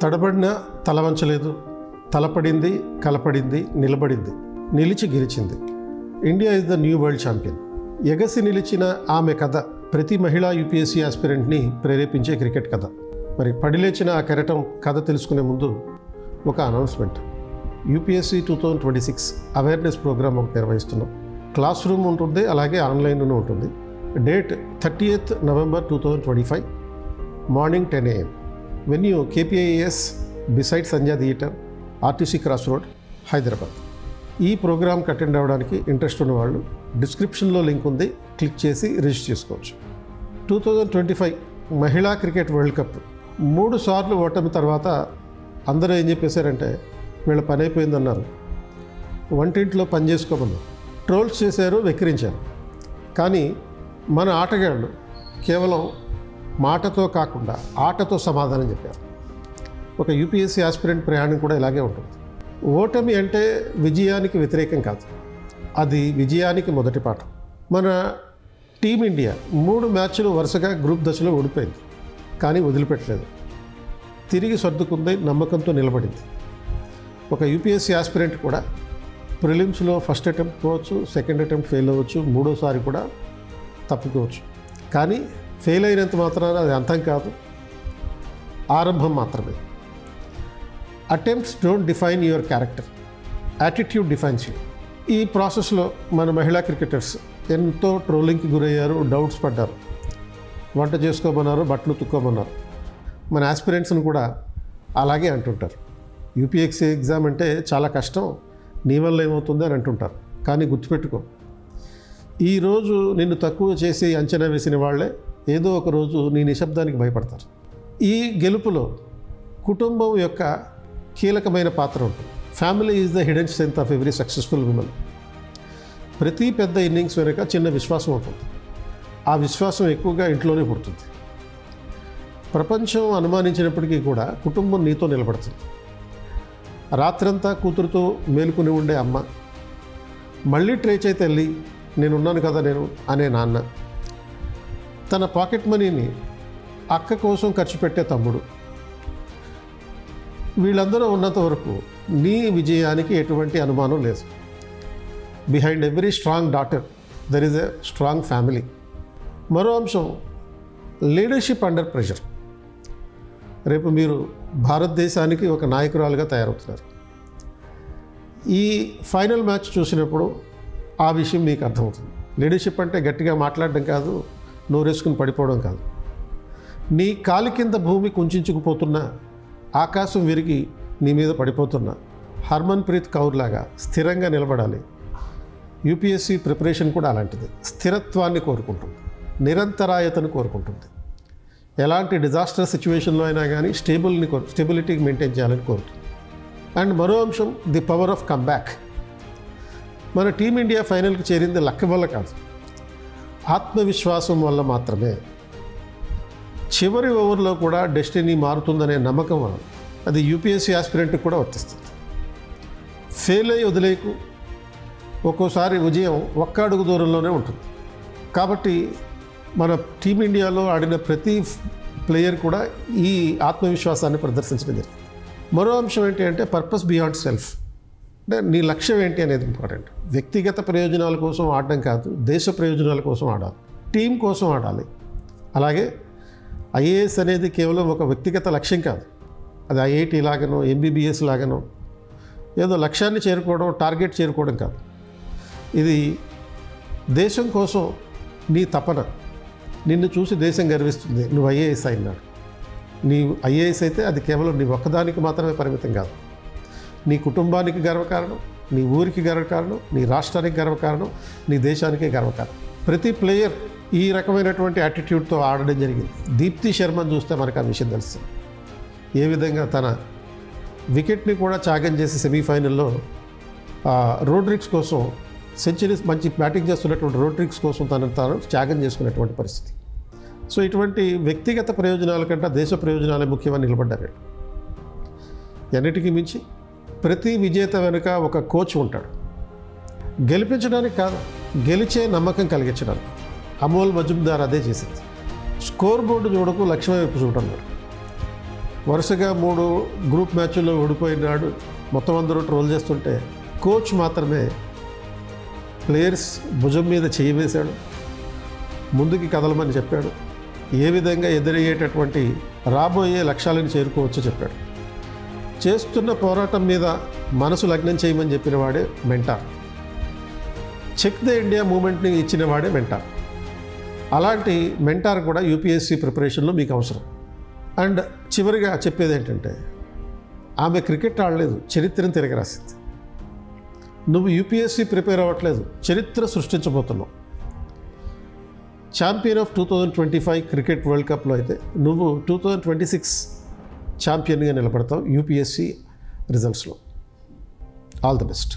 తడబడిన తల వంచలేదు, తలపడింది కలపడింది నిలబడింది, నిలిచి గెలిచింది. India is the new world champion. ఎగసి నిలిచిన ఆమె కథ ప్రతి మహిళా యూపీఎస్సీ ఆస్పిరెంట్ని ప్రేరేపించే క్రికెట్ కథ. మరి పడిలేచిన ఆ కెరటం కథ తెలుసుకునే ముందు ఒక అనౌన్స్మెంట్. యూపీఎస్సీ 2026 అవేర్నెస్ ప్రోగ్రామ్ ఒకటి నిర్వహిస్తున్నాం. క్లాస్ రూమ్ ఉంటుంది, అలాగే ఆన్లైన్లోనూ ఉంటుంది. Date 30th November 2025 morning 10 AM. Venue KPIS beside Sandhya theatre, RTC cross road, Hyderabad. ఈ ప్రోగ్రామ్కి అటెండ్ అవ్వడానికి ఇంట్రెస్ట్ ఉన్న వాళ్ళు డిస్క్రిప్షన్లో లింక్ ఉంది, క్లిక్ చేసి రిజిస్టర్ చేసుకోవచ్చు. 2025 మహిళా క్రికెట్ వరల్డ్ కప్ 3 సార్లు ఓటమి తర్వాత అందరూ ఏం చెప్పేశారంటే వీళ్ళ పని అయిపోయిందన్నారు. వంటింట్లో పని చేసుకోమన్నారు, ట్రోల్స్ చేశారు, వెక్కిరించారు. కానీ మన ఆటగాళ్ళు కేవలం మాటతో కాకుండా ఆటతో సమాధానం చెప్పారు. ఒక యూపీఎస్సీ ఆస్పిరెంట్ ప్రయాణం కూడా ఇలాగే ఉంటుంది. ఓటమి అంటే విజయానికి వ్యతిరేకం కాదు, అది విజయానికి మొదటి పాఠం. మన టీమిండియా 3 మ్యాచ్లు వరుసగా గ్రూప్ దశలో ఓడిపోయింది, కానీ వదిలిపెట్టలేదు. తిరిగి సర్దుకుంది, నమ్మకంతో నిలబడింది. ఒక యూపీఎస్సీ ఆస్పిరెంట్ కూడా ప్రిలిమ్స్లో ఫస్ట్ అటెంప్ట్ పోవచ్చు, సెకండ్ అటెంప్ట్ ఫెయిల్ అవ్వచ్చు, మూడోసారి కూడా తప్పుకోవచ్చు. కానీ ఫెయిల్ అయినంత మాత్రాన అది అంతం కాదు, ఆరంభం మాత్రమే. Attempts don't define your character, attitude defines you. ఈ ప్రాసెస్లో మన మహిళా క్రికెటర్స్ ఎంతో ట్రోలింగ్కి గురయ్యారు, డౌట్స్ పడ్డారు, వంట చేసుకోమన్నారు, బట్టలు తుక్కోమన్నారు. మన ఆస్పిరెంట్స్ని కూడా అలాగే అంటుంటారు. యూపీఎస్సీ ఎగ్జామ్ అంటే చాలా కష్టం, నీ వల్ల ఏమవుతుంది అని అంటుంటారు. కానీ గుర్తుపెట్టుకో, ఈరోజు నిన్ను తక్కువ చేసి అంచనా వేసిన వాళ్ళే ఏదో ఒక రోజు నీ నిశ్శబ్దానికి భయపడతారు. ఈ గెలుపులో కుటుంబం యొక్క కీలకమైన పాత్ర ఉంటుంది. Family is the hidden strength of every successful women. ప్రతి పెద్ద ఇన్నింగ్స్ వెనుక చిన్న విశ్వాసం ఉంటుంది. ఆ విశ్వాసం ఎక్కువగా ఇంట్లోనే పుడుతుంది. ప్రపంచం అనుమానించినప్పటికీ కూడా కుటుంబం నీతో నిలబడుతుంది. రాత్రంతా కూతురుతో మేలుకుని ఉండే అమ్మ, మళ్ళీ ట్రై చేయి తల్లి, నేనున్నాను కదా నేను అనే నాన్న, తన పాకెట్ మనీని అక్క కోసం ఖర్చు పెట్టే తమ్ముడు, వీళ్ళందరూ ఉన్నంత వరకు నీ విజయానికి ఎటువంటి అనుమానం లేదు. Behind every strong daughter there is a strong family. మరో అంశం, లీడర్షిప్ అండర్ ప్రెషర్. రేపు మీరు భారతదేశానికి ఒక నాయకురాలుగా తయారవుతున్నారు. ఈ ఫైనల్ మ్యాచ్ చూసినప్పుడు ఆ విషయం మీకు అర్థమవుతుంది. లీడర్షిప్ అంటే గట్టిగా మాట్లాడడం కాదు, నోరేసుకుని పడిపోవడం కాదు. నీ కాలి కింద భూమి కుంచుకుపోతున్నా, ఆకాశం విరిగి నీ మీద పడిపోతున్నా హర్మన్ప్రీత్ కౌర్ లాగా స్థిరంగా నిలబడాలి. యూపీఎస్సీ ప్రిపరేషన్ కూడా అలాంటిది. స్థిరత్వాన్ని కోరుకుంటుంది, నిరంతరాయతను కోరుకుంటుంది. ఎలాంటి డిజాస్టర్ సిచ్యువేషన్లో అయినా కానీ స్టెబిలిటీ మెయింటైన్ చేయాలని కోరుతుంది. అండ్ మరో అంశం, ది పవర్ ఆఫ్ కమ్బ్యాక్. మన టీమిండియా ఫైనల్కి చేరింది లక్ వల్ల కాదు, ఆత్మవిశ్వాసం వల్ల మాత్రమే. చివరి ఓవర్లో కూడా డెస్టినీ మారుతుందనే నమ్మకం వల్ల. అది యూపీఎస్సీ ఆస్పిరెంట్కి కూడా వర్తిస్తుంది. ఫెయిల్ అయ్యి వదిలేకు, ఒక్కోసారి విజయం ఒక్క అడుగు దూరంలోనే ఉంటుంది. కాబట్టి మన టీమిండియాలో ఆడిన ప్రతి ప్లేయర్ కూడా ఈ ఆత్మవిశ్వాసాన్ని ప్రదర్శించడం జరిగింది. మరో అంశం ఏంటి అంటే పర్పస్ బియాండ్ సెల్ఫ్. అంటే నీ లక్ష్యం ఏంటి అనేది ఇంపార్టెంట్. వ్యక్తిగత ప్రయోజనాల కోసం ఆడడం కాదు, దేశ ప్రయోజనాల కోసం ఆడాలి, టీం కోసం ఆడాలి. అలాగే ఐఏఎస్ అనేది కేవలం ఒక వ్యక్తిగత లక్ష్యం కాదు. అది IIT లాగానో MBBS లాగానో ఏదో లక్ష్యాన్ని చేరుకోవడం, టార్గెట్ చేరుకోవడం కాదు. ఇది దేశం కోసం నీ తపన. నిన్ను చూసి దేశం గర్విస్తుంది, నువ్వు IAS అయినాడు. నీ IAS అయితే అది కేవలం నీ ఒక్కదానికి మాత్రమే పరిమితం కాదు. నీ కుటుంబానికి గర్వకారణం, నీ ఊరికి గర్వకారణం, నీ రాష్ట్రానికి గర్వకారణం, నీ దేశానికి గర్వకారణం. ప్రతి ప్లేయర్ ఈ రకమైనటువంటి యాటిట్యూడ్తో ఆడడం జరిగింది. దీప్తి శర్మను చూస్తే మనకు ఆ విషయం తెలుస్తుంది. ఏ విధంగా తన వికెట్ని కూడా త్యాగం చేసి సెమీఫైనల్లో రోడ్రిక్స్ కోసం సెంచరీస్ మంచి బ్యాటింగ్ చేస్తున్నటువంటి రోడ్రిక్స్ కోసం తాను త్యాగం చేసుకున్నటువంటి పరిస్థితి. సో ఇటువంటి వ్యక్తిగత ప్రయోజనాల కంటే దేశ ప్రయోజనాలే ముఖ్యమని నిలబడ్డారు. అన్నిటికీ మించి ప్రతి విజేత వెనుక ఒక కోచ్ ఉంటాడు. గెలిపించడానికి కాదు, గెలిచే నమ్మకం కలిగించడానికి. అమోల్ మజుందార్ అదే చేసింది. స్కోర్ బోర్డు చూడకు, లక్ష్యం వైపు చూడన్నారు. వరుసగా 3 గ్రూప్ మ్యాచ్ల్లో ఓడిపోయినాడు. మొత్తం అందరూ ట్రోల్ చేస్తుంటే కోచ్ మాత్రమే ప్లేయర్స్ భుజం మీద చేయి వేశాడు, ముందుకి కదలమని చెప్పాడు, ఏ విధంగా ఎదురయ్యేటటువంటి రాబోయే లక్ష్యాలను చేరుకోవచ్చో చెప్పాడు. చేస్తున్న పోరాటం మీద మనసు లగ్నం చేయమని చెప్పిన వాడే మెంటార్. చెక్ ద ఇండియా మూమెంట్ని ఇచ్చిన వాడే మెంటార్. అలాంటి మెంటార్ కూడా యూపీఎస్సీ ప్రిపరేషన్లో మీకు అవసరం. అండ్ చివరిగా చెప్పేది ఏంటంటే, ఆమె క్రికెట్ ఆడలేదు, చరిత్రను తిరగరాసింది. నువ్వు యూపీఎస్సీ ప్రిపేర్ అవ్వట్లేదు, చరిత్ర సృష్టించబోతున్నావు. ఛాంపియన్ ఆఫ్ 2025 క్రికెట్ వరల్డ్ కప్లో అయితే నువ్వు 2026 ఛాంపియన్గా నిలబడతావు యూపీఎస్సీ రిజల్ట్స్లో. All the best.